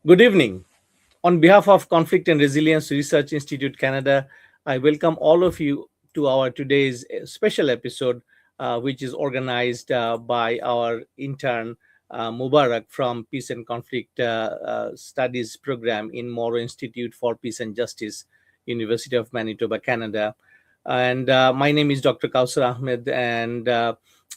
Good evening. On behalf of Conflict and Resilience Research Institute Canada, I welcome all of you to our today's special episode, which is organized by our intern Mubarak from Peace and Conflict Studies program in Moro Institute for Peace and Justice, University of Manitoba, Canada. And my name is Dr. Kausar Ahmed, and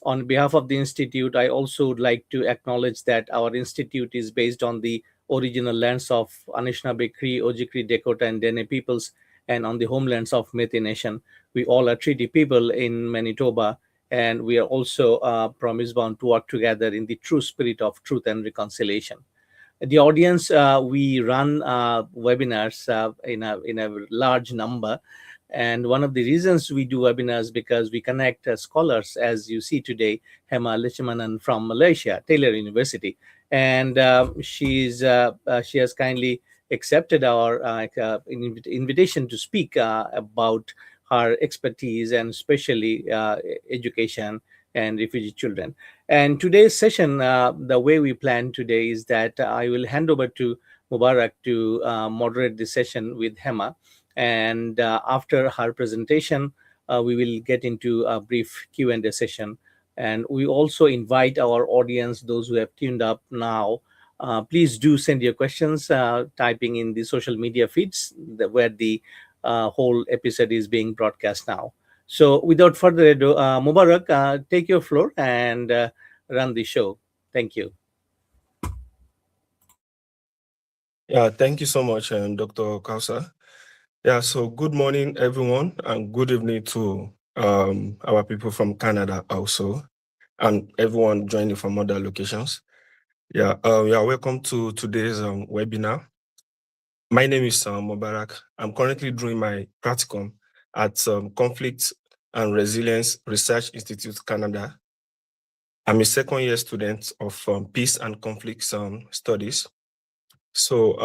on behalf of the institute, I also would like to acknowledge that our institute is based on the original lands of Anishinaabe, Cree, Ojibwe, Dakota, and Dene peoples, and on the homelands of Métis Nation. We all are treaty people in Manitoba, and we are also promise bound to work together in the true spirit of truth and reconciliation. The audience, we run webinars in a large number, and one of the reasons we do webinars because we connect scholars, as you see today, Hema Lechmanan from Malaysia, Taylor University, and she has kindly accepted our invitation to speak about her expertise and especially education and refugee children. And today's session, the way we plan today is that I will hand over to Mubarak to moderate the session with Hema. And after her presentation, we will get into a brief Q&A session. And we also invite our audience, those who have tuned up now, please do send your questions, typing in the social media feeds where the whole episode is being broadcast now. So without further ado, Mubarak, take your floor and run the show. Thank you. Yeah, thank you so much, Dr. Kausa. Yeah, so good morning, everyone, and good evening to our people from Canada also, and everyone joining from other locations. Yeah, welcome to today's webinar. My name is Mubarak. I'm currently doing my practicum at Conflict and Resilience Research Institute Canada. I'm a second-year student of Peace and Conflict Studies. So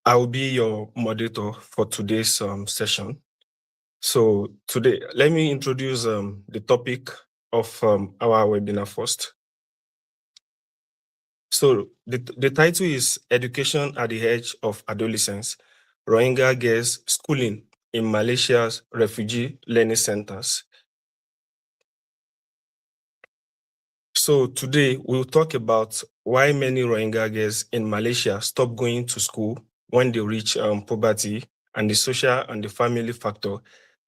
I will be your moderator for today's session. So today, let me introduce the topic of our webinar first. So the title is Education at the Edge of Adolescence, Rohingya Girls Schooling in Malaysia's Refugee Learning Centers. So today we'll talk about why many Rohingya girls in Malaysia stop going to school when they reach puberty, and the social and the family factor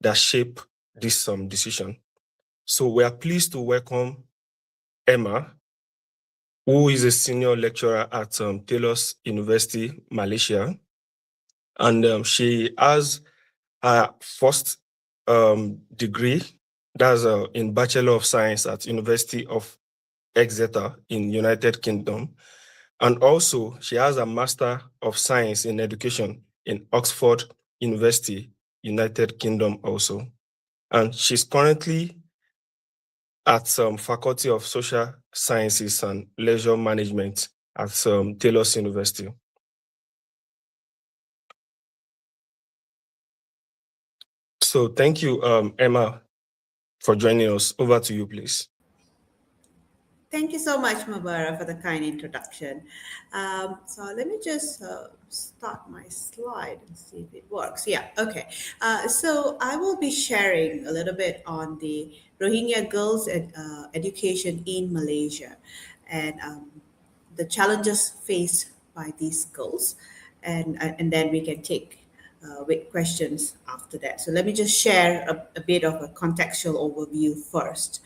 that shape this decision. So we are pleased to welcome Emma, who is a senior lecturer at Taylor's University, Malaysia. And she has her first degree, that's in Bachelor of Science at University of Exeter in United Kingdom. And also, she has a Master of Science in Education in Oxford University, United Kingdom also. And she's currently at Faculty of Social Sciences and Leisure Management at Taylor's University. So thank you, Emma, for joining us. Over to you, please. Thank you so much, Mabara, for the kind introduction. So let me just start my slide and see if it works. Yeah, okay. So I will be sharing a little bit on the Rohingya girls' education in Malaysia and the challenges faced by these girls, and then we can take with questions after that. So let me just share a bit of a contextual overview first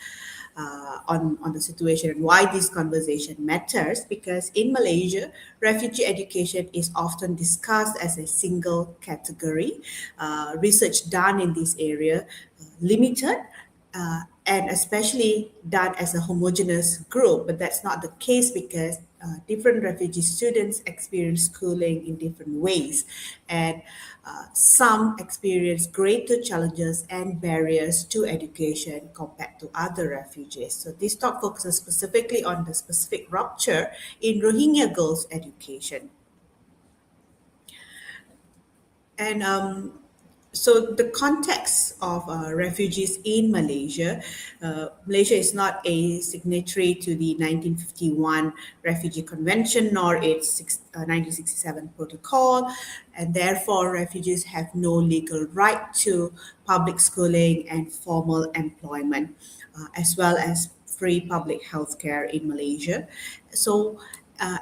on the situation and why this conversation matters, because in Malaysia, refugee education is often discussed as a single category. Research done in this area limited and especially done as a homogeneous group, but that's not the case because different refugee students experience schooling in different ways, and some experience greater challenges and barriers to education compared to other refugees. So this talk focuses specifically on the specific rupture in Rohingya girls' education. And So the context of refugees in Malaysia, Malaysia is not a signatory to the 1951 Refugee Convention nor its 1967 protocol, and therefore refugees have no legal right to public schooling and formal employment, as well as free public health care in Malaysia. So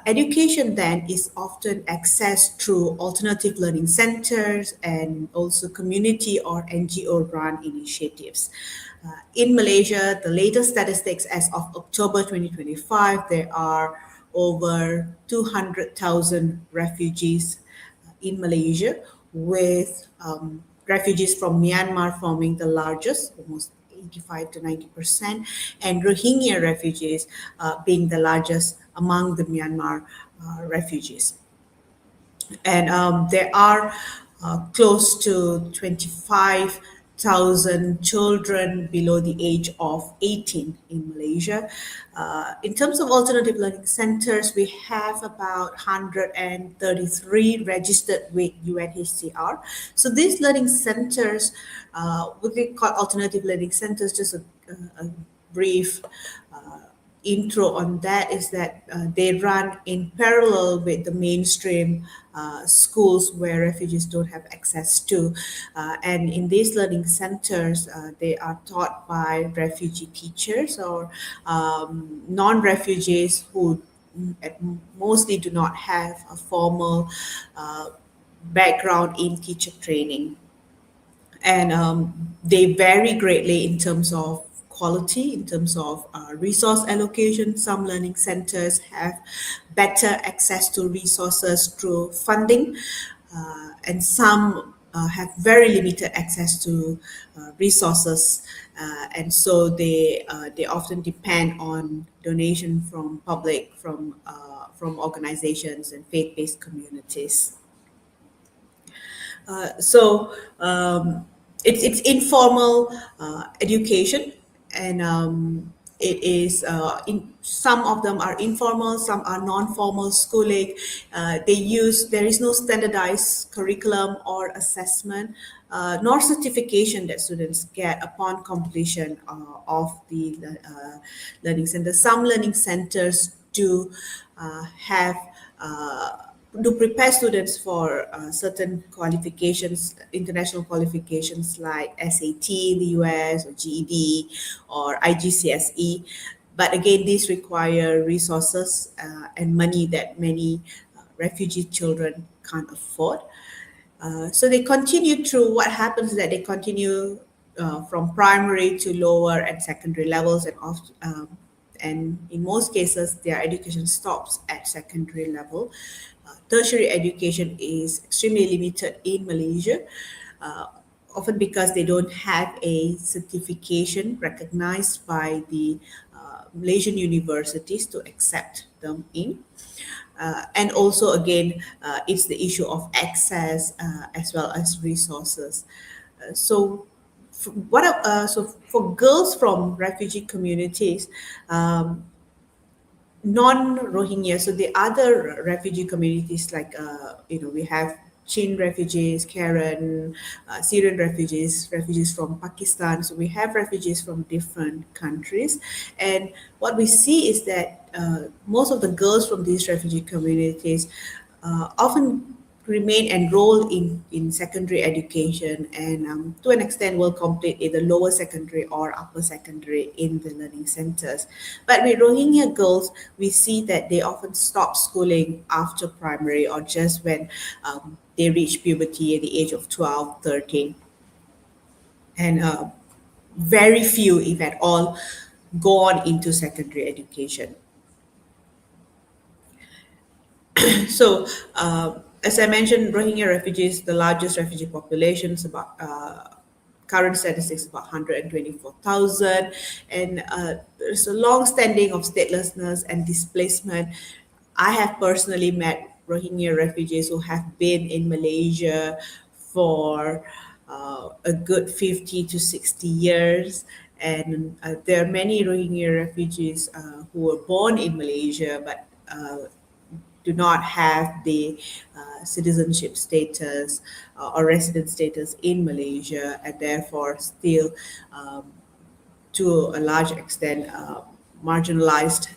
education then is often accessed through alternative learning centers and also community or NGO run initiatives. In Malaysia, the latest statistics as of October 2025, there are over 200,000 refugees in Malaysia, with refugees from Myanmar forming the largest, almost 85 to 90%, and Rohingya refugees being the largest among the Myanmar refugees. And there are close to 25,000 children below the age of 18 in Malaysia. In terms of alternative learning centers, we have about 133 registered with UNHCR. So these learning centers, what we call alternative learning centers, just a brief intro on that is that they run in parallel with the mainstream schools where refugees don't have access to. And in these learning centers, they are taught by refugee teachers or non-refugees who mostly do not have a formal background in teacher training. And they vary greatly in terms of quality, in terms of resource allocation. Some learning centers have better access to resources through funding, and some have very limited access to resources, and so they often depend on donation from public, from organizations and faith-based communities. So it's informal education, and it is in some of them are informal, some are non-formal schooling. There is no standardized curriculum or assessment, nor certification that students get upon completion of the learning center. Some learning centers do have do prepare students for certain qualifications, international qualifications like SAT in the US or GED or IGCSE. But again, these require resources and money that many refugee children can't afford. So they continue through what happens is that they continue from primary to lower and secondary levels, and in most cases, their education stops at secondary level. Tertiary education is extremely limited in Malaysia, uh, often because they don't have a certification recognized by the Malaysian universities to accept them in. And also, again, it's the issue of access as well as resources. So, so for girls from refugee communities, non-Rohingya, so the other refugee communities like we have Chin refugees, Karen, Syrian refugees, refugees from Pakistan. So we have refugees from different countries, and what we see is that most of the girls from these refugee communities often remain enrolled in secondary education, and to an extent will complete either lower secondary or upper secondary in the learning centers. But with Rohingya girls, we see that they often stop schooling after primary or just when they reach puberty at the age of 12, 13. And very few, if at all, go on into secondary education. So, as I mentioned, Rohingya refugees, the largest refugee population, is about current statistics about 124,000, and there's a long standing of statelessness and displacement. I have personally met Rohingya refugees who have been in Malaysia for a good 50 to 60 years. And there are many Rohingya refugees who were born in Malaysia, but do not have the citizenship status or resident status in Malaysia, and therefore still to a large extent marginalized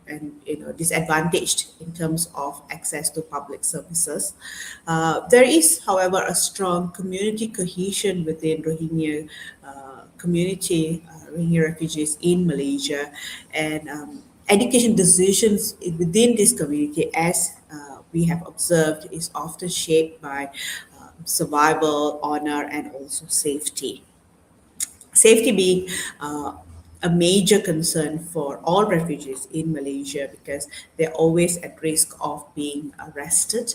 and disadvantaged in terms of access to public services. There is, however, a strong community cohesion within Rohingya community, Rohingya refugees in Malaysia, and education decisions within this community, as we have observed, is often shaped by survival, honor, and also safety. Safety being a major concern for all refugees in Malaysia, because they're always at risk of being arrested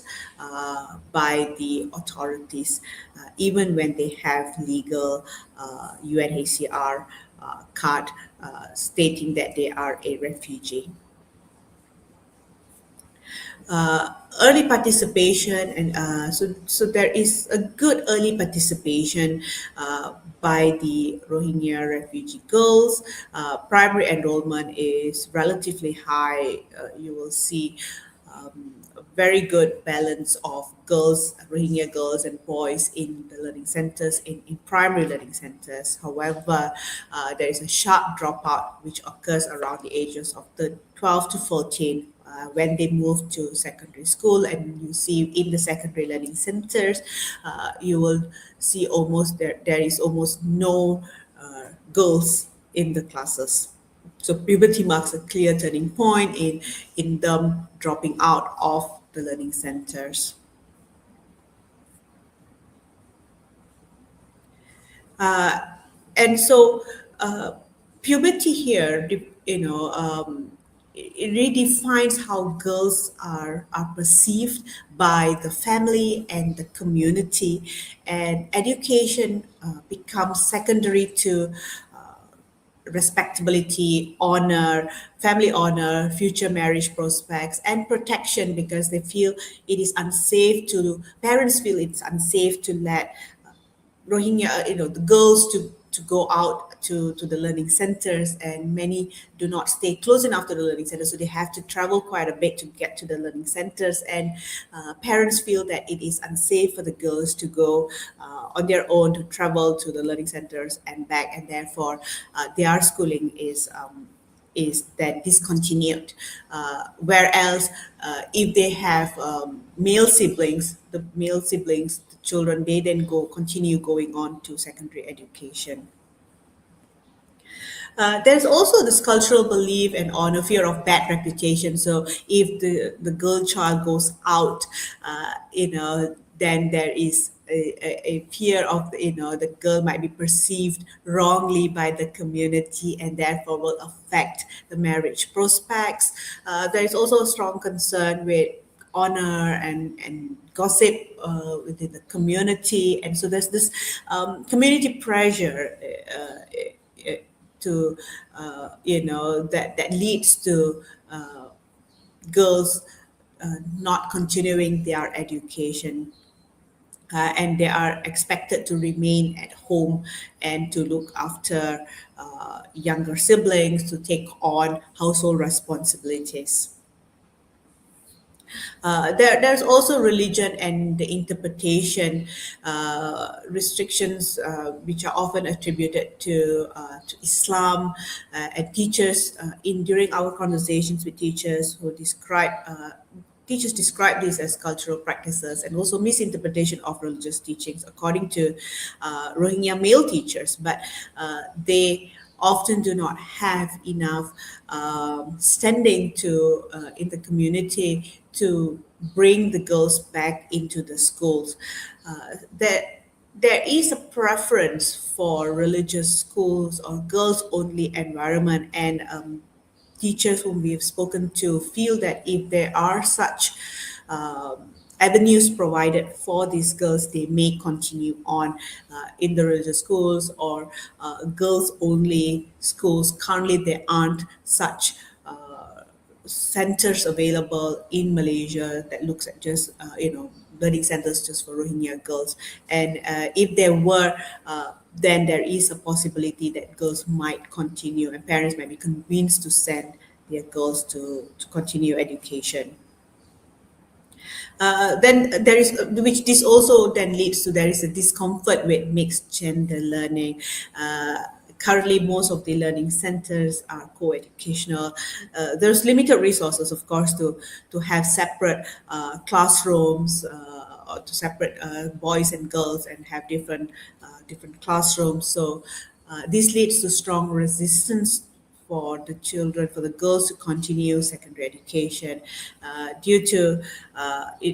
by the authorities, even when they have legal UNHCR card stating that they are a refugee. Early participation, and so there is a good early participation by the Rohingya refugee girls. Primary enrollment is relatively high. You will see a very good balance of girls, Rohingya girls and boys in the learning centers, in primary learning centers. However, there is a sharp dropout which occurs around the ages of 12 to 14 when they move to secondary school. And you see in the secondary learning centers, you will see there is almost no girls in the classes. So puberty marks a clear turning point in them dropping out of the learning centers. Uh, and so puberty here, it redefines how girls are perceived by the family and the community, and education becomes secondary to respectability, honor, family honor, future marriage prospects, and protection, because they feel it is unsafe to, parents feel it's unsafe to let Rohingya, the girls to go out to the learning centers, and many do not stay close enough to the learning centers, so they have to travel quite a bit to get to the learning centers. And parents feel that it is unsafe for the girls to go on their own, to travel to the learning centers and back, and therefore their schooling is then discontinued. Whereas if they have male siblings, the children, they then continue going on to secondary education. There's also this cultural belief and honor, fear of bad reputation. So if the girl child goes out, then there is a fear of the girl might be perceived wrongly by the community, and therefore will affect the marriage prospects. There is also a strong concern with honor and gossip within the community, and so there's this community pressure to that leads to girls not continuing their education, and they are expected to remain at home and to look after younger siblings, to take on household responsibilities. There's also religion and the interpretation restrictions, which are often attributed to Islam, and teachers during our conversations with teachers who describe. Teachers describe this as cultural practices and also misinterpretation of religious teachings, according to Rohingya male teachers, but they often do not have enough standing in the community to bring the girls back into the schools. There is a preference for religious schools or girls-only environment, and teachers whom we have spoken to feel that if there are such avenues provided for these girls, they may continue on in the religious schools or girls-only schools. Currently, there aren't such centers available in Malaysia that looks at just learning centers just for Rohingya girls. And if there were, then there is a possibility that girls might continue, and parents might be convinced to send their girls to continue education. Then there is, which this also then leads to, there is a discomfort with mixed gender learning. Uh, Currently, most of the learning centers are co-educational. There's limited resources, of course, to have separate classrooms, or to separate boys and girls, and have different classrooms. So this leads to strong resistance for the children, for the girls to continue secondary education, due to,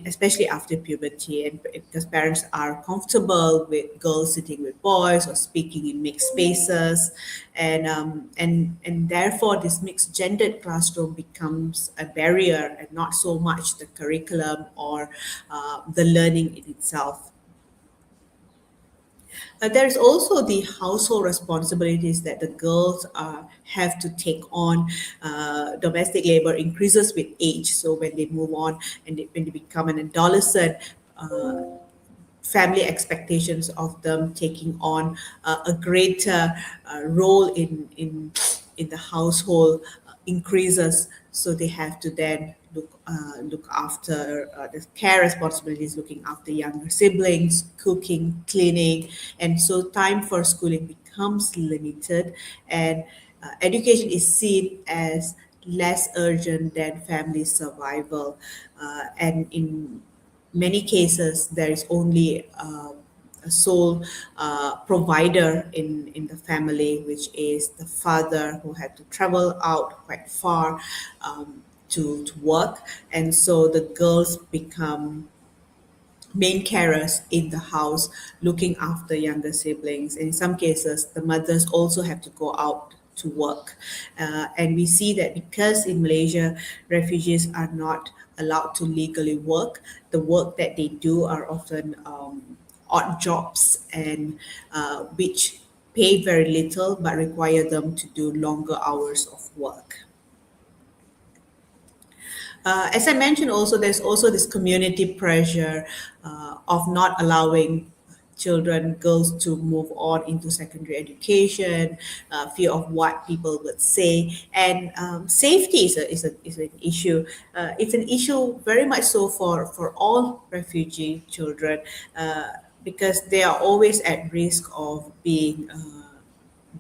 especially after puberty, and because parents are comfortable with girls sitting with boys or speaking in mixed spaces, and therefore this mixed gendered classroom becomes a barrier, and not so much the curriculum or the learning in itself. There is also the household responsibilities that the girls have to take on. Domestic labor increases with age. So when they move on, and when they become an adolescent, family expectations of them taking on a greater role in the household increases. So they have to then look after the care responsibilities, looking after younger siblings, cooking, cleaning, and so time for schooling becomes limited, and education is seen as less urgent than family survival, and in many cases there is only a sole provider in the family, which is the father, who had to travel out quite far to work, and so the girls become main carers in the house, looking after younger siblings. In some cases, the mothers also have to go out to work. And we see that because in Malaysia, refugees are not allowed to legally work, the work that they do are often odd jobs, and which pay very little but require them to do longer hours of work. As I mentioned, also there's also this community pressure of not allowing children, girls, to move on into secondary education, fear of what people would say, and safety is an issue. It's an issue very much so for all refugee children, because they are always at risk of being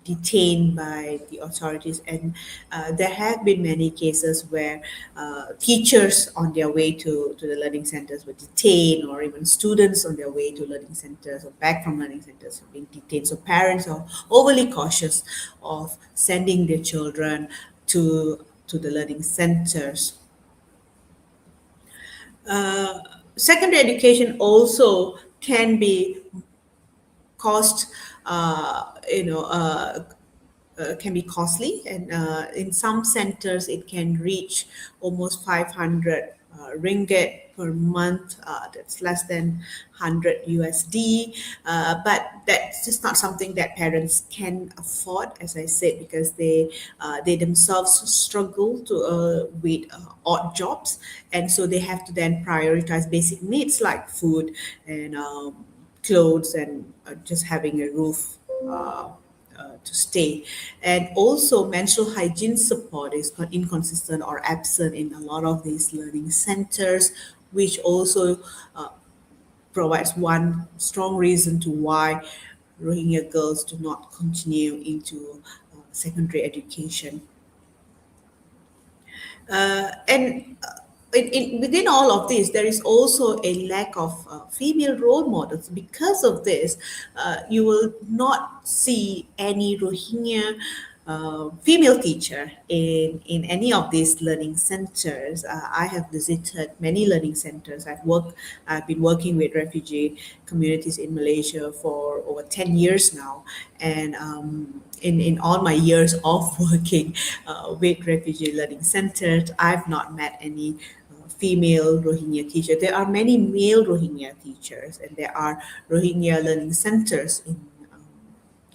detained by the authorities, and there have been many cases where teachers on their way to the learning centers were detained, or even students on their way to learning centers or back from learning centers have been detained. So parents are overly cautious of sending their children to the learning centers. Secondary education also can be cost, can be costly, and in some centers it can reach almost 500 ringgit per month. That's less than 100 USD, but that's just not something that parents can afford, as I said, because they themselves struggle to with odd jobs, and so they have to then prioritize basic needs like food and clothes, and just having a roof to stay. And also, menstrual hygiene support is inconsistent or absent in a lot of these learning centers, which also provides one strong reason to why Rohingya girls do not continue into secondary education. And within all of this, there is also a lack of female role models. Because of this, you will not see any Rohingya female teacher in any of these learning centers. I have visited many learning centers. I've been working with refugee communities in Malaysia for over 10 years now. And in all my years of working with refugee learning centers, I've not met any female Rohingya teacher. There are many male Rohingya teachers, and there are Rohingya learning centers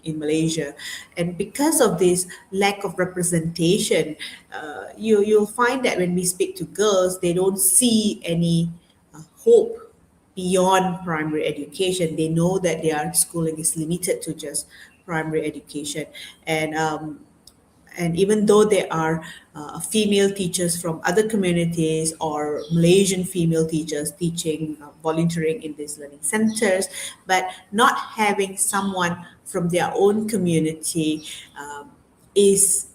in Malaysia. And because of this lack of representation, you'll find that when we speak to girls, they don't see any hope beyond primary education. They know that their schooling is limited to just primary education, and and even though there are female teachers from other communities or Malaysian female teachers teaching, volunteering in these learning centers, but not having someone from their own community is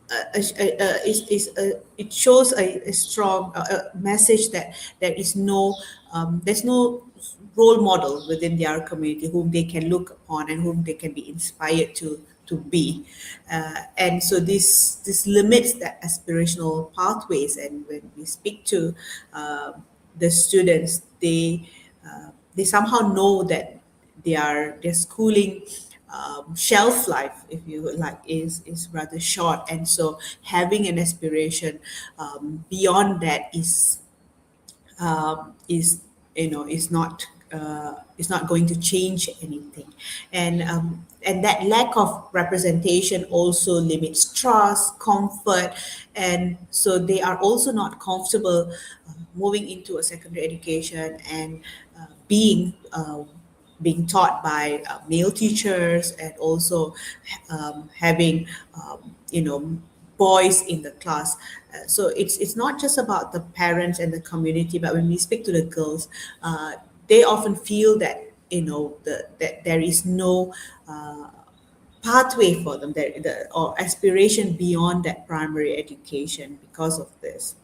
it shows a strong message that there's no role model within their community whom they can look upon and whom they can be inspired to be, and so this limits that aspirational pathways. And when we speak to the students, they somehow know that their schooling shelf life, if you would like, is rather short, and so having an aspiration beyond that is is not going to change anything, and that lack of representation also limits trust, comfort, and so they are also not comfortable moving into a secondary education and being taught by male teachers, and also having boys in the class. So it's not just about the parents and the community, but when we speak to the girls, they often feel that that there is no pathway for them, or aspiration beyond that primary education because of this.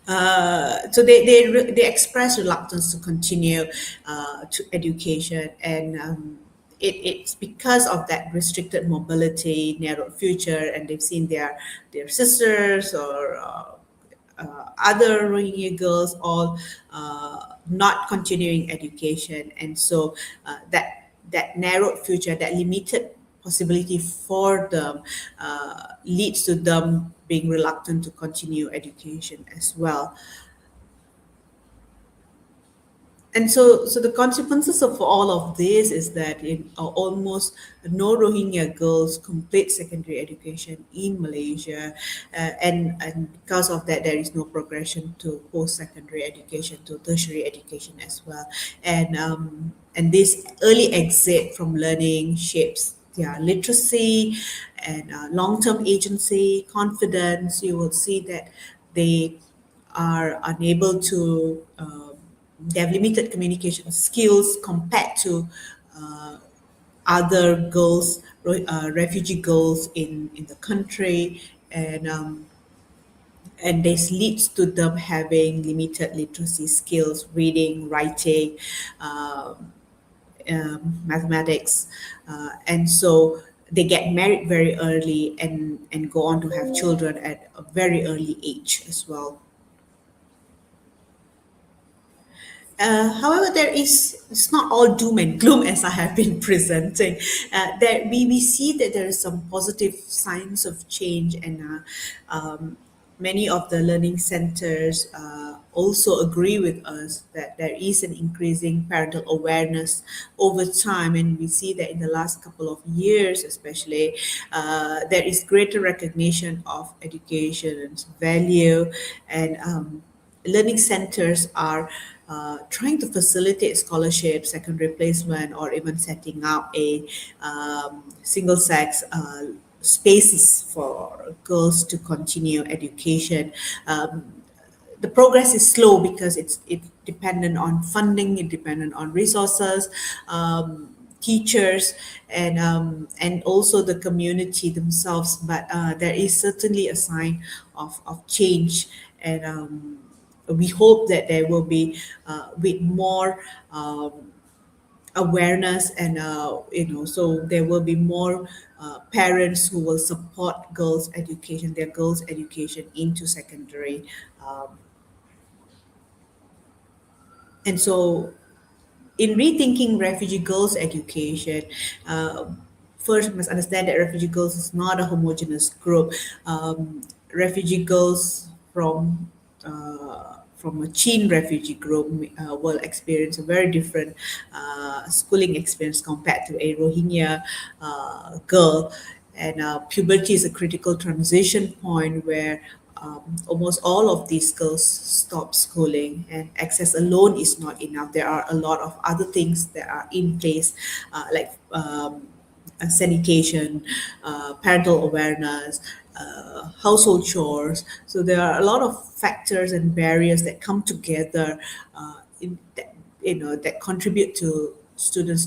So they express reluctance to continue to education, and it's because of that restricted mobility, narrow future, and they've seen their sisters or other Rohingya girls all not continuing education, and so that narrowed future, that limited possibility for them, leads to them being reluctant to continue education as well. And so the consequences of all of this is that almost no Rohingya girls complete secondary education in Malaysia, and because of that, there is no progression to post-secondary education, to tertiary education as well. And this early exit from learning shapes their literacy and long-term agency, confidence. You will see that they are unable to. They have limited communication skills compared to other girls, refugee girls in the country, and this leads to them having limited literacy skills, reading, writing, mathematics, and so they get married very early and go on to have children at a very early age as well. However, it's not all doom and gloom as I have been presenting. That we see that there is some positive signs of change, and many of the learning centers also agree with us that there is an increasing parental awareness over time, and we see that in the last couple of years especially, there is greater recognition of education's value, and learning centers are trying to facilitate scholarship, secondary placement, or even setting up a single-sex spaces for girls to continue education. The progress is slow because it's dependent on funding, it dependent on resources, teachers, and also the community themselves. But there is certainly a sign of change, and we hope that there will be with more awareness, and so there will be more parents who will support girls education, their girls education into secondary, and so in rethinking refugee girls' education, first we must understand that refugee girls is not a homogeneous group. Refugee girls from a Chin refugee group will experience a very different schooling experience compared to a Rohingya girl. And puberty is a critical transition point where almost all of these girls stop schooling, and access alone is not enough. There are a lot of other things that are in place, like sanitation, parental awareness, household chores. So there are a lot of factors and barriers that come together in that, that contribute to students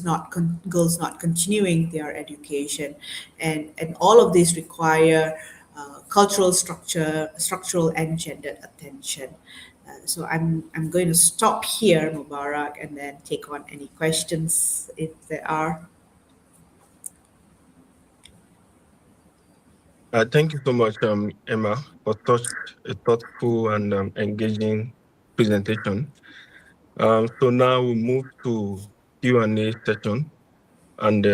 girls not continuing their education, and all of these require structural and gendered attention. So I'm going to stop here, Mubarak, and then take on any questions if there are. Thank you so much, Emma, for such a thoughtful and engaging presentation. So now we move to Q&A session, and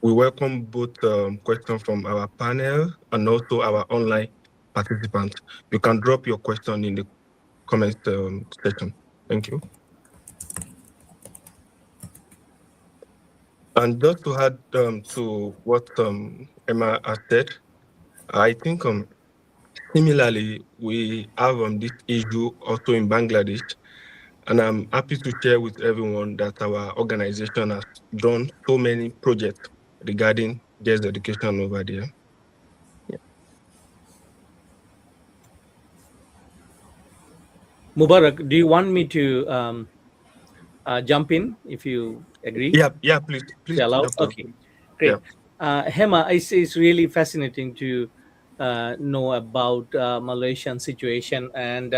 we welcome both questions from our panel and also our online participants. You can drop your question in the comment section. Thank you. And just to add to what Emma has said, I think similarly, we have this issue also in Bangladesh, and I'm happy to share with everyone that our organization has done so many projects regarding girls' education over there. Yeah. Mubarak, do you want me to jump in if you agree? Yeah, please, Allowed? Doctor. Okay, great. Yeah. Hema, it's really fascinating to know about Malaysian situation, and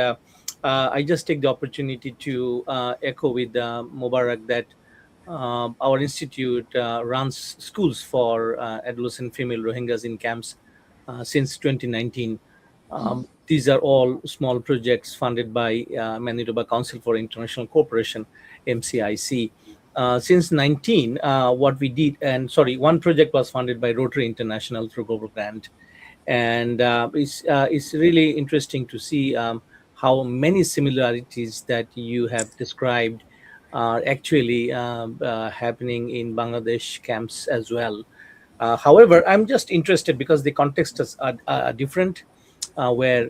I just take the opportunity to echo with Mubarak that our institute runs schools for adolescent female Rohingyas in camps since 2019. These are all small projects funded by Manitoba Council for International Cooperation, MCIC. Since 19, what we did, and sorry, one project was funded by Rotary International through Global Grant, and it's really interesting to see how many similarities that you have described are actually happening in Bangladesh camps as well. However, I'm just interested because the contexts are different, where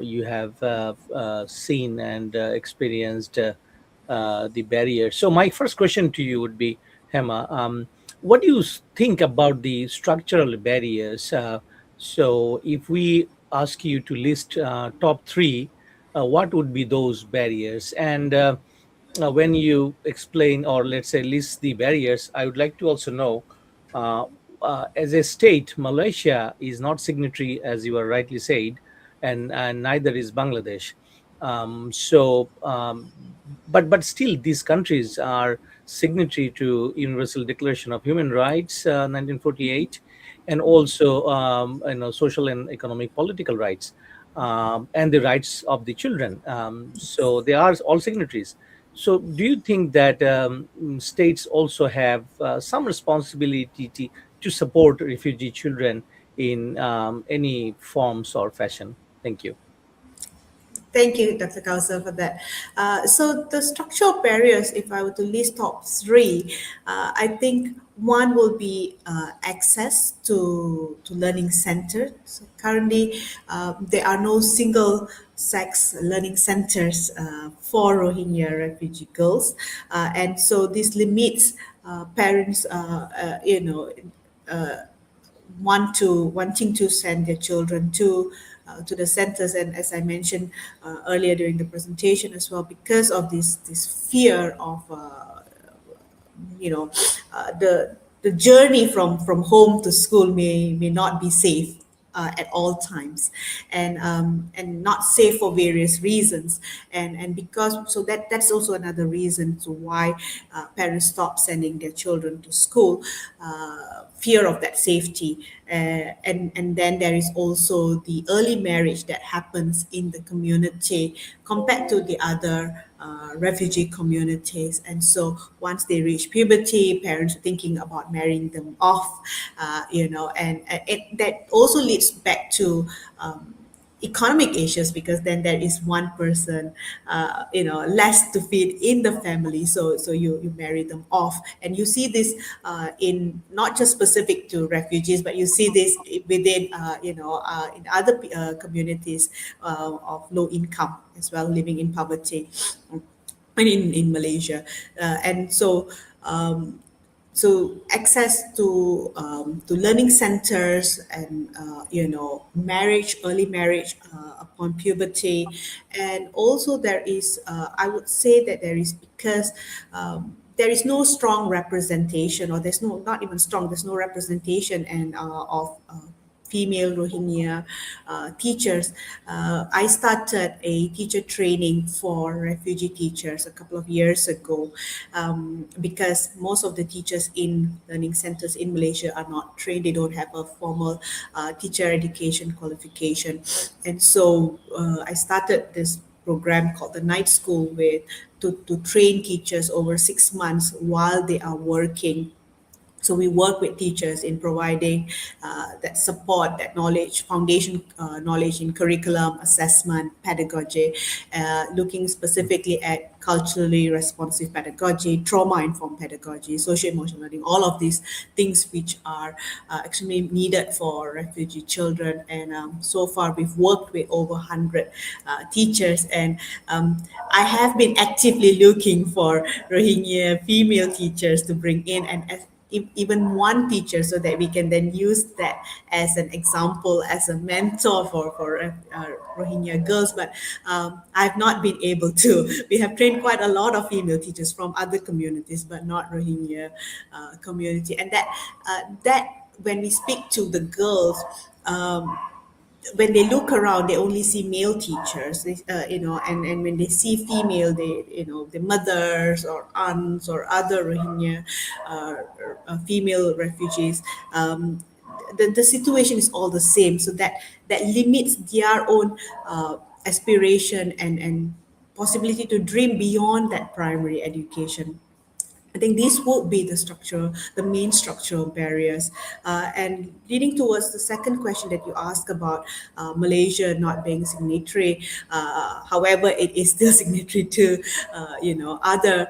you have seen and experienced the barriers. So, my first question to you would be, Hema, what do you think about the structural barriers? So, if we ask you to list top three, what would be those barriers? And when you explain, or let's say list the barriers, I would like to also know, uh, as a state, Malaysia is not signatory, as you are rightly said, and neither is Bangladesh. But still, these countries are signatory to Universal Declaration of Human Rights, 1948, and also social and economic political rights, and the rights of the children. So they are all signatories. So, do you think that states also have some responsibility to support refugee children in any forms or fashion? Thank you. Thank you, Dr. Kausa, for that. So the structural barriers, if I were to list top three, I think one will be access to learning centers. So currently, there are no single sex learning centers for Rohingya refugee girls, and so this limits parents, wanting to send their children to the centers. And as I mentioned earlier during the presentation as well, because of this fear of you know the journey from home to school may not be safe at all times, and not safe for various reasons, and because so that's also another reason to why parents stop sending their children to school, fear of that safety. And then there is also the early marriage that happens in the community compared to the other refugee communities. And so once they reach puberty, parents are thinking about marrying them off, and that also leads back to economic issues, because then there is one person less to feed in the family, so you marry them off. And you see this in not just specific to refugees, but you see this within in other communities of low income as well, living in poverty in Malaysia. And so so access to learning centers and marriage, early marriage upon puberty. And also there is I would say that there is, because there is no strong representation, or there's no, not even strong, there's no representation and of female Rohingya teachers. I started a teacher training for refugee teachers a couple of years ago, because most of the teachers in learning centers in Malaysia are not trained. They don't have a formal teacher education qualification. And so I started this program called the Night School, with to train teachers over 6 months while they are working. So we work with teachers in providing that support, that knowledge, foundation knowledge in curriculum, assessment, pedagogy, looking specifically at culturally responsive pedagogy, trauma-informed pedagogy, social-emotional learning, all of these things which are actually needed for refugee children. And so far we've worked with over 100 teachers, and I have been actively looking for Rohingya female teachers to bring in, and even one teacher, so that we can then use that as an example, as a mentor for Rohingya girls. But I've not been able to. We have trained quite a lot of female teachers from other communities, but not Rohingya community. And that when we speak to the girls, when they look around, they only see male teachers, and when they see female, they, the mothers or aunts or other Rohingya uh, female refugees. The situation is all the same, so that limits their own aspiration and possibility to dream beyond that primary education. I think these would be the main structural barriers. And leading towards the second question that you asked about Malaysia not being signatory, however, it is still signatory to, other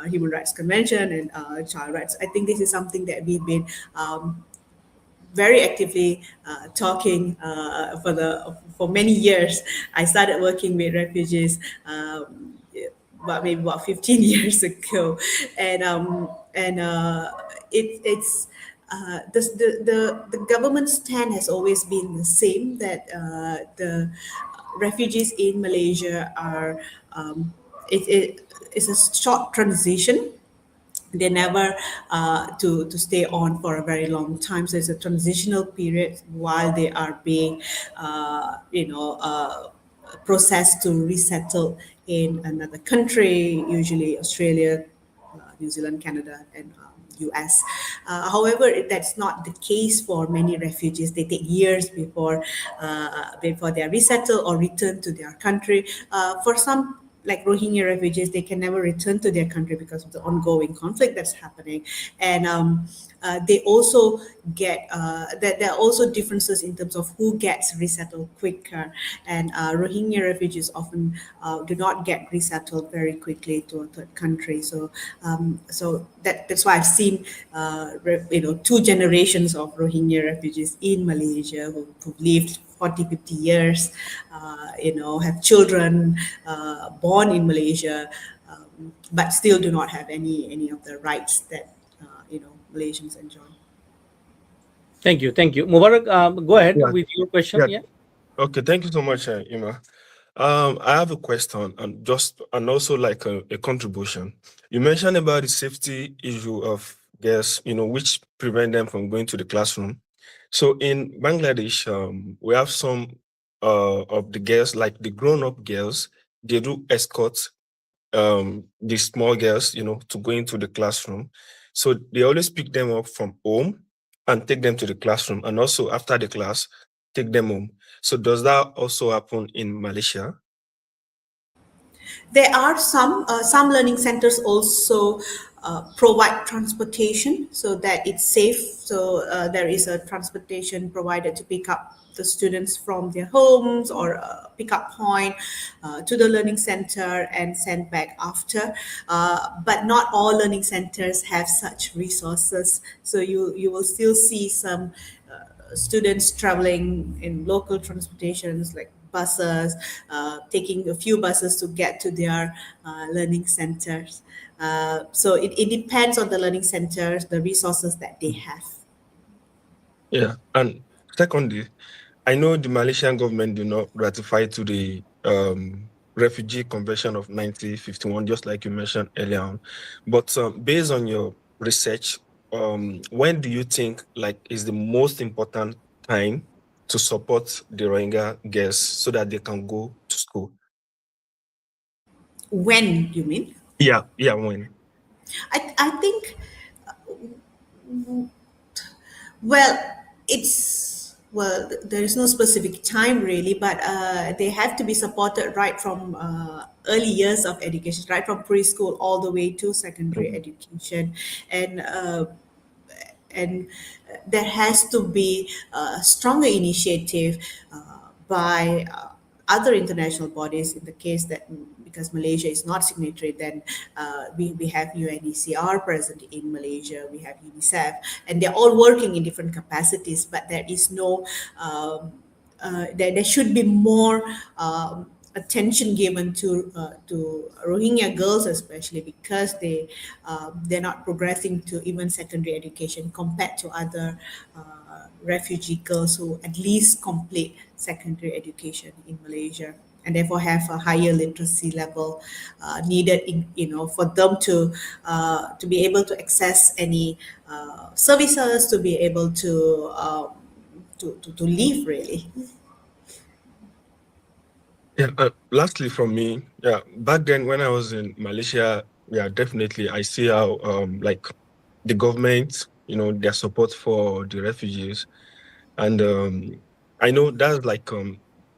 human rights convention and child rights. I think this is something that we've been very actively talking for many years. I started working with refugees about 15 years ago, and it's the government stand has always been the same, that the refugees in Malaysia are it's a short transition. They never to stay on for a very long time. So it's a transitional period while they are being, processed to resettle in another country, usually Australia, New Zealand, Canada, and US. However, that's not the case for many refugees. They take years before they are resettled or return to their country. For some, like Rohingya refugees, they can never return to their country because of the ongoing conflict that's happening. And they also get that there are also differences in terms of who gets resettled quicker. And Rohingya refugees often do not get resettled very quickly to a third country. So that's why I've seen two generations of Rohingya refugees in Malaysia who've lived 40, 50 years, have children born in Malaysia, but still do not have any of the rights that Malaysians enjoy. Thank you, Mubarak. Go ahead Yeah, with your question. yeah. Yeah. Okay, thank you so much, Ima. I have a question and also like a contribution. You mentioned about the safety issue of girls, which prevent them from going to the classroom. So in Bangladesh, we have some of the girls, like the grown-up girls, they do escort the small girls, to go into the classroom. So they always pick them up from home and take them to the classroom, and also after the class, take them home. So does that also happen in Malaysia? There are some learning centers also provide transportation so that it's safe. So there is a transportation provided to pick up the students from their homes, or a pickup point to the learning center and send back after. But not all learning centers have such resources. So you will still see some students traveling in local transportations like buses, taking a few buses to get to their learning centers. So it depends on the learning centers, the resources that they have. Yeah. And secondly, I know the Malaysian government did not ratify to the Refugee Convention of 1951, just like you mentioned earlier on. But based on your research, when do you think like is the most important time to support the Rohingya girls so that they can go to school? When, you mean? Yeah, when? I think, well, there is no specific time really, but they have to be supported right from early years of education, right from preschool all the way to secondary Mhm. education. And uh, and there has to be a stronger initiative by other international bodies. In the case that, because Malaysia is not signatory, then we have UNECR present in Malaysia, we have UNICEF, and they're all working in different capacities, but there is no there should be more attention given to Rohingya girls, especially because they're not progressing to even secondary education compared to other refugee girls who at least complete secondary education in Malaysia, and therefore have a higher literacy level needed in, for them to be able to access any services, to be able to live really. Yeah. Lastly, from me, yeah, back then when I was in Malaysia, yeah, definitely I see how like the government, their support for the refugees, and I know that's like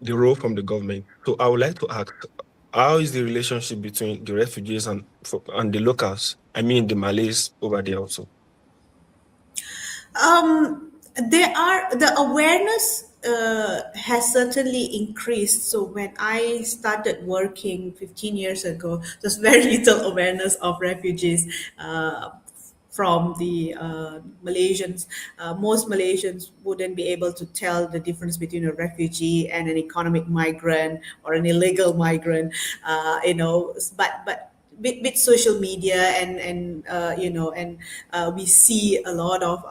the role from the government. So I would like to ask, how is the relationship between the refugees and the locals? I mean, the Malays over there also. There are the awareness has certainly increased. So when I started working 15 years ago, there's very little awareness of refugees from the Malaysians. Most Malaysians wouldn't be able to tell the difference between a refugee and an economic migrant or an illegal migrant. But with social media and we see a lot of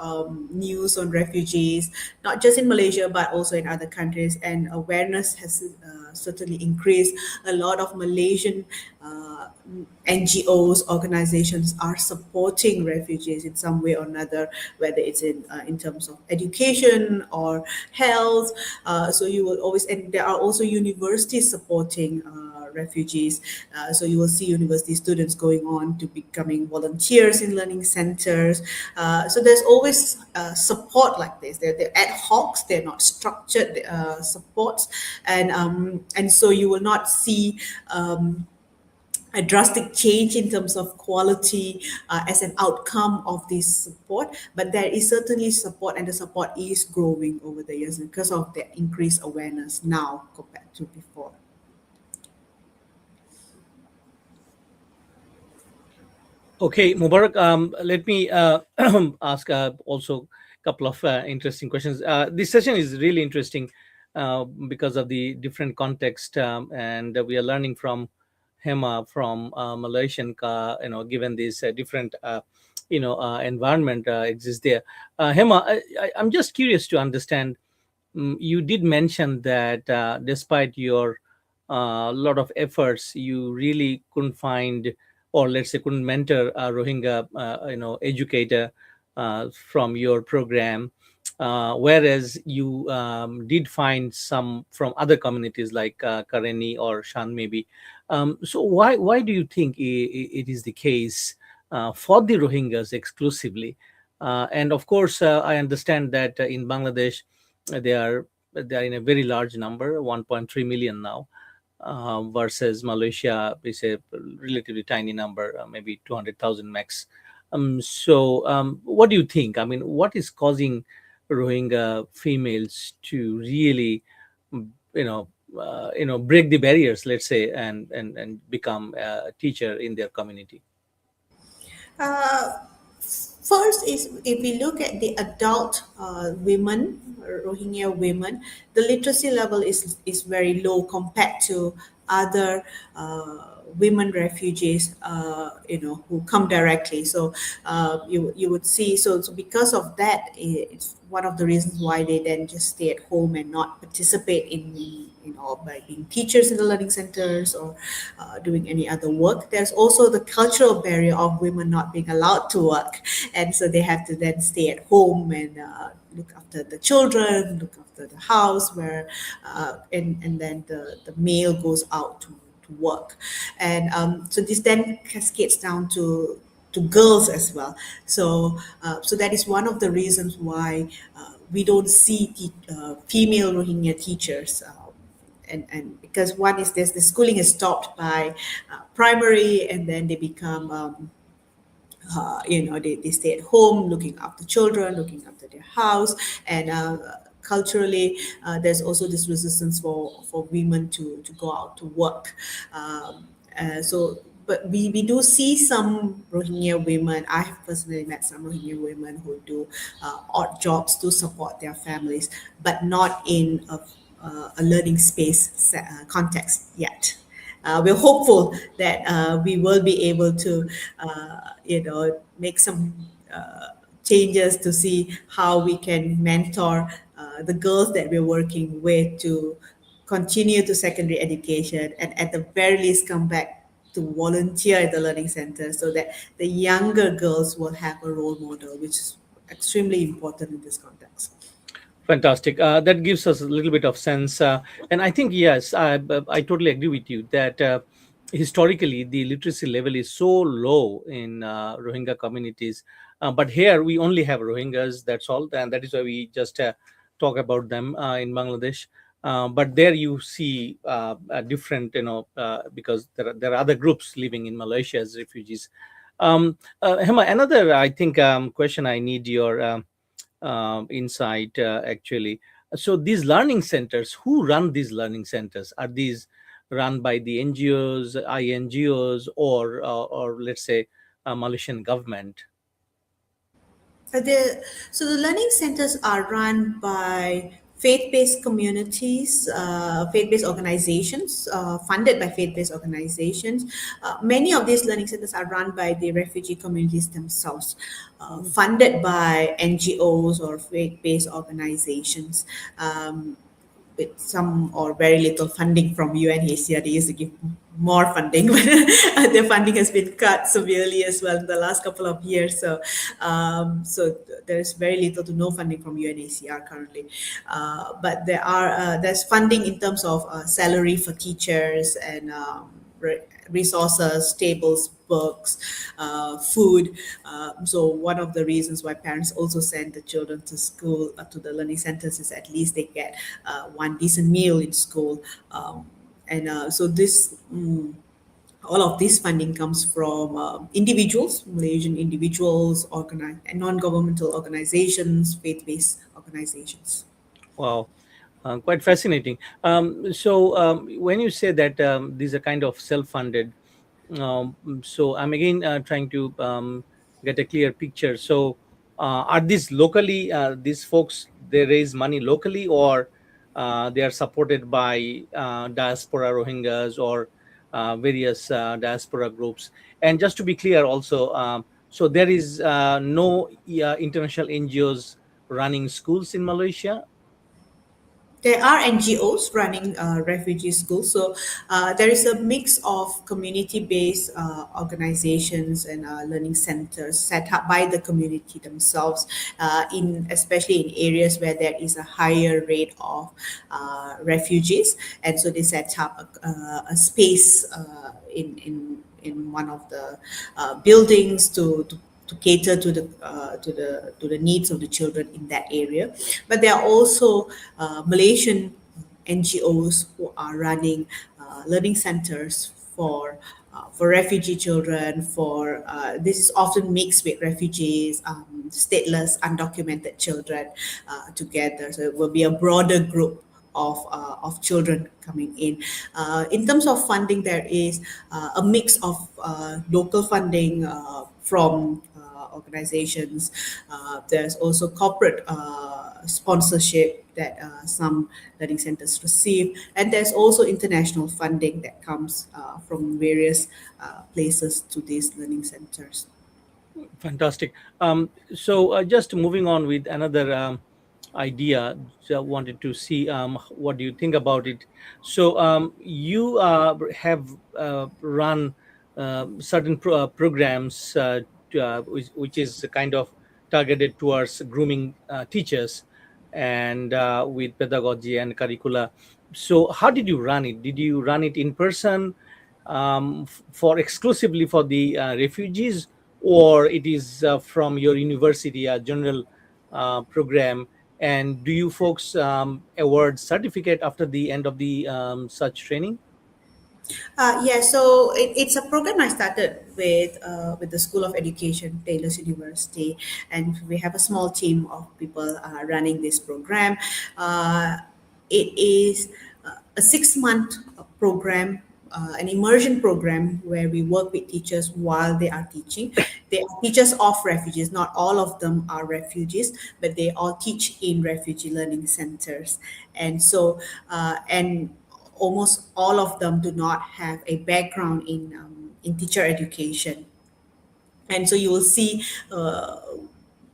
news on refugees, not just in Malaysia but also in other countries, and awareness has certainly increased. A lot of Malaysian NGOs, organizations are supporting refugees in some way or another, whether it's in terms of education or health. So you will always, and there are also universities supporting refugees. So you will see university students going on to becoming volunteers in learning centers. So there's always support like this. They're ad hocs, they're not structured supports, and so you will not see a drastic change in terms of quality as an outcome of this support, but there is certainly support, and the support is growing over the years because of the increased awareness now compared to before. Okay, Mubarak, let me ask also a couple of interesting questions. This session is really interesting because of the different context, and we are learning from Hema from Malaysian, given this different, environment exists there. Hema, I'm just curious to understand. You did mention that despite your lot of efforts, you really couldn't find, or let's say, couldn't mentor a Rohingya, educator from your program, whereas you did find some from other communities like Kareni or Shan, maybe. So why do you think it is the case for the Rohingyas exclusively? And of course, I understand that in Bangladesh, they are they are in a very large number, 1.3 million now, versus Malaysia is a relatively tiny number, maybe 200,000 max. What do you think? I mean, what is causing Rohingya females to really, mm, you know, break the barriers, let's say, and become a teacher in their community? Uh, First is if we look at the adult women, Rohingya women, the literacy level is very low compared to other women refugees, who come directly. So you would see. So because of that, it's one of the reasons why they then just stay at home and not participate in by being teachers in the learning centers or doing any other work. There's also the cultural barrier of women not being allowed to work, and so they have to then stay at home and look after the children, look after the house, where and then the male goes out to work, and so this then cascades down to girls as well. So that is one of the reasons why we don't see female Rohingya teachers. And because one is this, the schooling is stopped by primary, and then they become they stay at home looking after children, looking after their house, and culturally there's also this resistance for women to go out to work. But we do see some Rohingya women. I have personally met some Rohingya women who do odd jobs to support their families, but not in a learning space context yet. We're hopeful that we will be able to, make some changes to see how we can mentor the girls that we're working with to continue to secondary education, and at the very least come back to volunteer at the learning center, so that the younger girls will have a role model, which is extremely important in this context. Fantastic. That gives us a little bit of sense. And I think, yes, I totally agree with you that historically the literacy level is so low in Rohingya communities. But here we only have Rohingyas, that's all. And that is why we just talk about them in Bangladesh. But there you see a different, because there are other groups living in Malaysia as refugees. Hema, another, I think, question I need your insight actually. So these learning centers, who run these learning centers? Are these run by the NGOs, INGOs, or let's say Malaysian government? Uh, the, so the learning centers are run by faith-based communities, faith-based organizations, funded by faith-based organizations. Many of these learning centers are run by the refugee communities themselves, funded by NGOs or faith-based organizations. With some or very little funding from UNHCR. They used to give more funding, but their funding has been cut severely as well in the last couple of years. So there is very little to no funding from UNHCR currently. But there's funding in terms of salary for teachers and resources, tables, books, food. So one of the reasons why parents also send the children to school, to the learning centers, is at least they get one decent meal in school. So this. All of this funding comes from individuals, Malaysian individuals, and non-governmental organizations, faith-based organizations. Wow. Quite fascinating. So when you say that these are kind of self-funded, so I'm again trying to get a clear picture. So are these locally, these folks, they raise money locally, or they are supported by diaspora Rohingyas or various diaspora groups? And just to be clear also, so there is no international NGOs running schools in Malaysia? There are NGOs running refugee schools. So there is a mix of community-based organizations and learning centers set up by the community themselves, in especially in areas where there is a higher rate of refugees, and so they set up a space in one of the buildings to cater to the needs of the children in that area. But there are also Malaysian NGOs who are running learning centers for refugee children. For this is often mixed with refugees, stateless, undocumented children together. So it will be a broader group of children coming in. In terms of funding, there is a mix of local funding from organizations. There's also corporate sponsorship that some learning centers receive, and there's also international funding that comes from various places to these learning centers. Fantastic. So just moving on with another idea, so I wanted to see what do you think about it. So you have run certain programs which is kind of targeted towards grooming teachers and with pedagogy and curricula. So how did you run it? Did you run it in person for exclusively for the refugees, or it is from your university, a general program? And do you folks award certificate after the end of the such training? Yeah, so it's a program I started with the School of Education, Taylor's University, and we have a small team of people running this program. Uh, it is a 6 month program, an immersion program where we work with teachers while they are teaching. They are teachers of refugees. Not all of them are refugees, but they all teach in refugee learning centers. And so, and almost all of them do not have a background in teacher education, and so you will see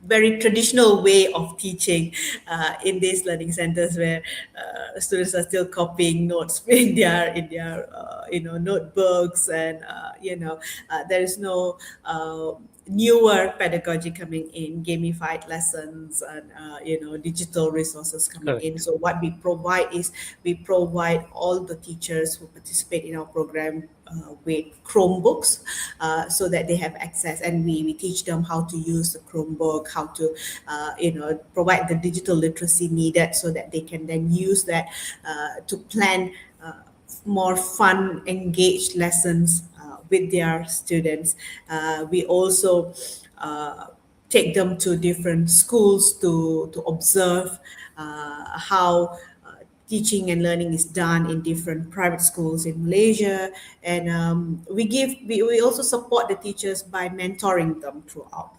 very traditional way of teaching in these learning centers where students are still copying notes in their notebooks, and there is no newer pedagogy coming in, gamified lessons, and digital resources coming in. Correct. So what we provide is we provide all the teachers who participate in our program with Chromebooks, so that they have access, and we teach them how to use the Chromebook, how to provide the digital literacy needed, so that they can then use that to plan more fun, engaged lessons with their students. We also take them to different schools to observe how teaching and learning is done in different private schools in Malaysia. And we also support the teachers by mentoring them throughout.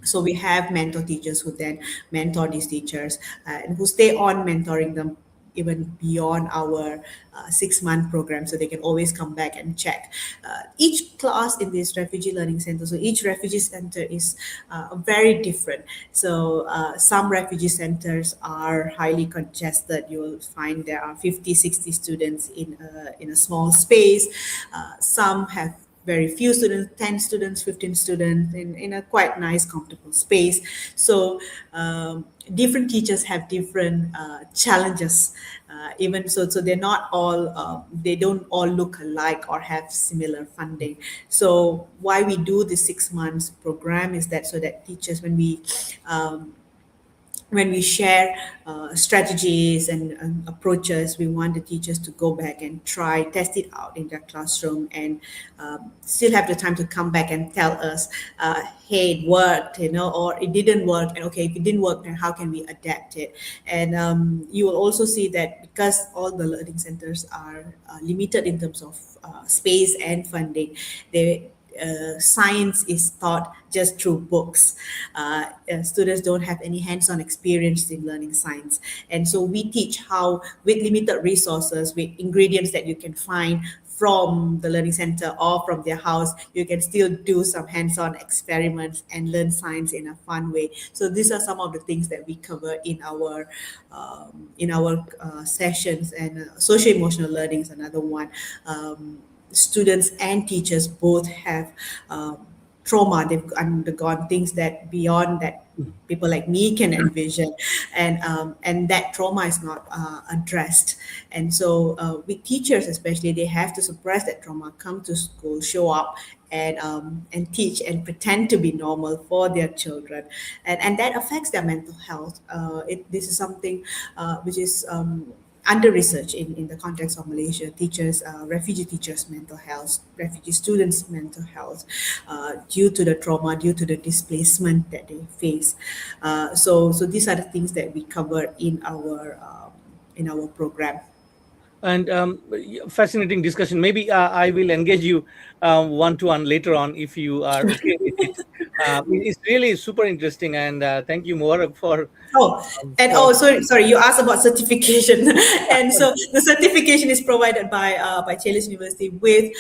So we have mentor teachers who then mentor these teachers, and who stay on mentoring them even beyond our 6 month program, so they can always come back and check. Each class in this refugee learning center, so each refugee center is very different. So some refugee centers are highly congested. You will find there are 50, 60 students in a small space. Some have very few students, 10 students, 15 students, in a quite nice, comfortable space. So different teachers have different challenges. Even so they're not all, they don't all look alike or have similar funding. So why we do the 6 months program is that so that teachers, um, when we share strategies and approaches, we want the teachers to go back and try, test it out in their classroom, and still have the time to come back and tell us, hey, it worked, or it didn't work. And okay, if it didn't work, then how can we adapt it? And you will also see that because all the learning centers are limited in terms of space and funding, they science is taught just through books. Students don't have any hands-on experience in learning science. And so we teach how, with limited resources, with ingredients that you can find from the learning center or from their house, you can still do some hands-on experiments and learn science in a fun way. So these are some of the things that we cover in our sessions. And social emotional learning is another one. Students and teachers both have trauma. They've undergone things that beyond that people like me can envision, and that trauma is not addressed. And so with teachers especially, they have to suppress that trauma, come to school, show up, and teach and pretend to be normal for their children, and that affects their mental health. This is something which is under research in the context of Malaysia. Teachers, refugee teachers' mental health, refugee students' mental health, due to the trauma, due to the displacement that they face. So these are the things that we cover in our program. And fascinating discussion. Maybe I will engage you one to one later on if you are okay with it. It's really super interesting, and thank you, Mubarak, Oh, and for oh, sorry. You asked about certification, and so the certification is provided by Challis University with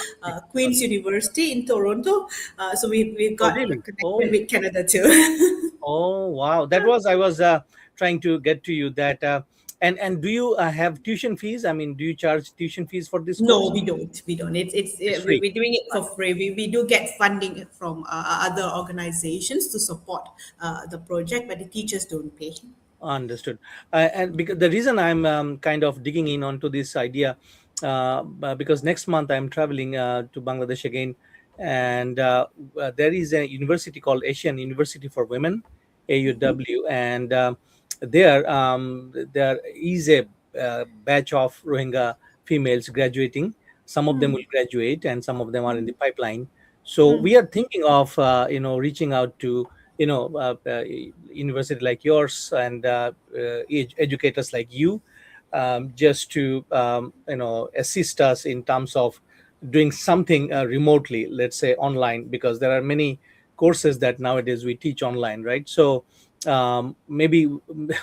Queen's University in Toronto. So we've oh, got a really? connection with Canada too. Oh, wow. That was I was trying to get to you that and do you have tuition fees? I mean, do you charge tuition fees for this No, course? we don't. We don't. It's free. We're doing it for free. We do get funding from other organizations to support the project, but the teachers don't pay. Understood. And because the reason I'm kind of digging in onto this idea, because next month I'm traveling to Bangladesh again, and there is a university called Asian University for Women, AUW, and there is a batch of Rohingya females graduating. Some of them will graduate, and some of them are in the pipeline. So we are thinking of reaching out to university like yours and educators like you, just to assist us in terms of doing something remotely, let's say online, because there are many courses that nowadays we teach online, right? So maybe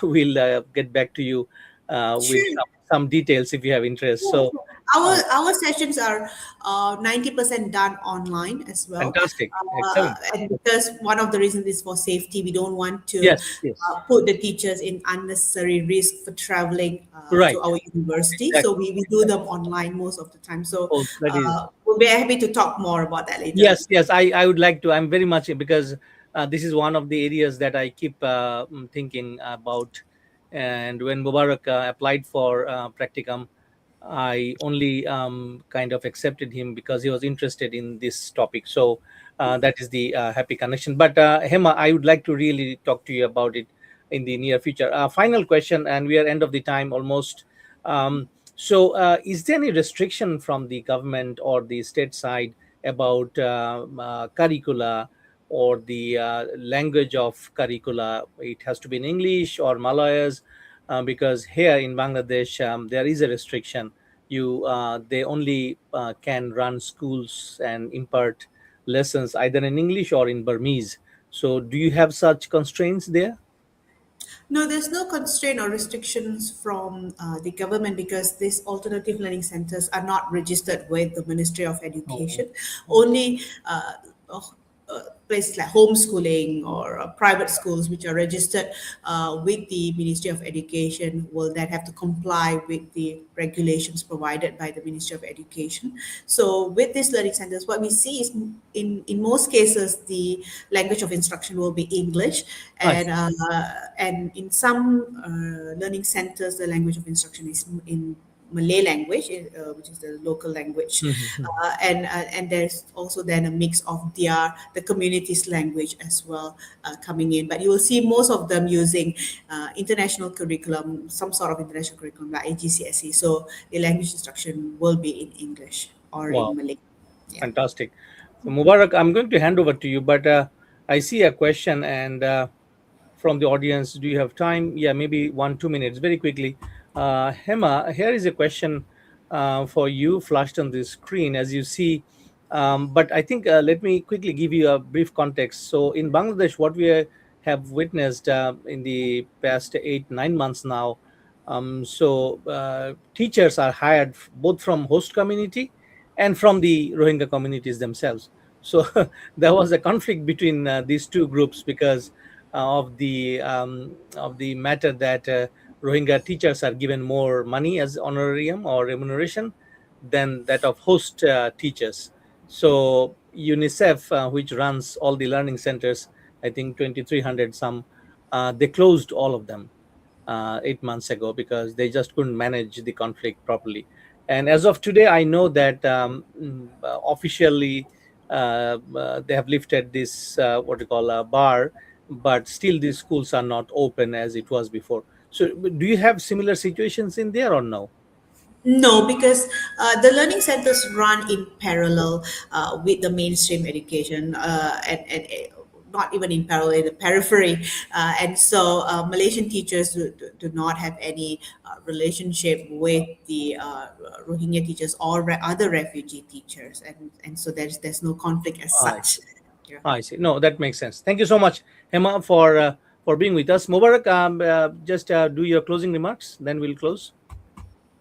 we'll get back to you with Sure. some details if you have interest. Yeah, So sure. Our uh, our sessions are 90% done online as well, fantastic, excellent. and because one of the reasons is for safety, we don't want to Yes, yes, put the teachers in unnecessary risk for traveling to right, our university. So exactly. we do them online most of the time. So Oh, that is. we'll be happy to talk more about that later. Yes, yes, I would like to. I'm very much because this is one of the areas that I keep thinking about. And when Mubarak applied for practicum, I only kind of accepted him because he was interested in this topic. So that is the happy connection. But Hema, I would like to really talk to you about it in the near future. Final question, and we are end of the time almost. Is there any restriction from the government or the state side about curricula or the language of curricula? It has to be in English or Malayas, because here in Bangladesh there is a restriction. They only can run schools and impart lessons either in English or in Burmese. So, do you have such constraints there? No, there's no constraint or restrictions from the government because these alternative learning centers are not registered with the Ministry of Oh, Education. Only uh, places like homeschooling or private schools which are registered with the Ministry of Education will then have to comply with the regulations provided by the Ministry of Education. So with these learning centers, what we see is in most cases the language of instruction will be English, I see. and in some learning centers the language of instruction is in Malay language, which is the local language, Mhm. and there's also then a mix of the community's language as well coming in. But you will see most of them using international curriculum, some sort of international curriculum like AGCSE. So the language instruction will be in English or Wow, in Malay. Yeah. fantastic. So, Mubarak, I'm going to hand over to you, but I see a question and from the audience. Do you have time? Yeah, maybe 1 2 minutes, very quickly. Hema, here is a question for you, flashed on the screen as you see. But I think let me quickly give you a brief context. So, in Bangladesh, what we have witnessed in the past 8 9 months now, teachers are hired both from host community and from the Rohingya communities themselves. So there was a conflict between these two groups because of the matter that Rohingya teachers are given more money as honorarium or remuneration than that of host teachers. So UNICEF, which runs all the learning centers, I think 2,300 some, they closed all of them 8 months ago because they just couldn't manage the conflict properly. And as of today, I know that officially they have lifted this what you call a bar, but still these schools are not open as it was before. So, do you have similar situations in there or no? No, because the learning centers run in parallel with the mainstream education, and not even in parallel, in the periphery. And so Malaysian teachers do not have any relationship with the Rohingya teachers or other refugee teachers. And so there's no conflict as I such. see. Yeah. I see. No, that makes sense. Thank you so much, Hema, for being with us. Mubarak, just do your closing remarks, then we'll close.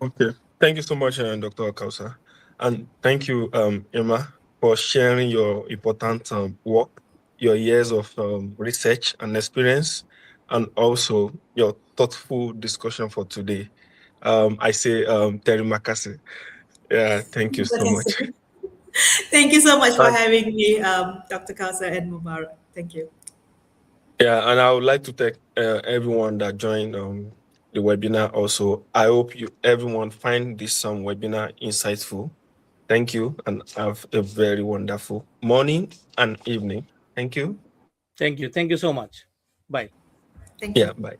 Okay. Thank you so much, Dr. Kausa. And thank you, Emma, for sharing your important work, your years of research and experience, and also your thoughtful discussion for today. I say, Terry Makase. Yeah, thank you so much. Thank you so much for And, having me, Dr. Kausa and Mubarak. Thank you. yeah, and I would like to thank everyone that joined the webinar also. I hope everyone find this webinar insightful. Thank you, and have a very wonderful morning and evening. Thank you. Thank you. Thank you so much. Bye. Thank Yeah, you. bye.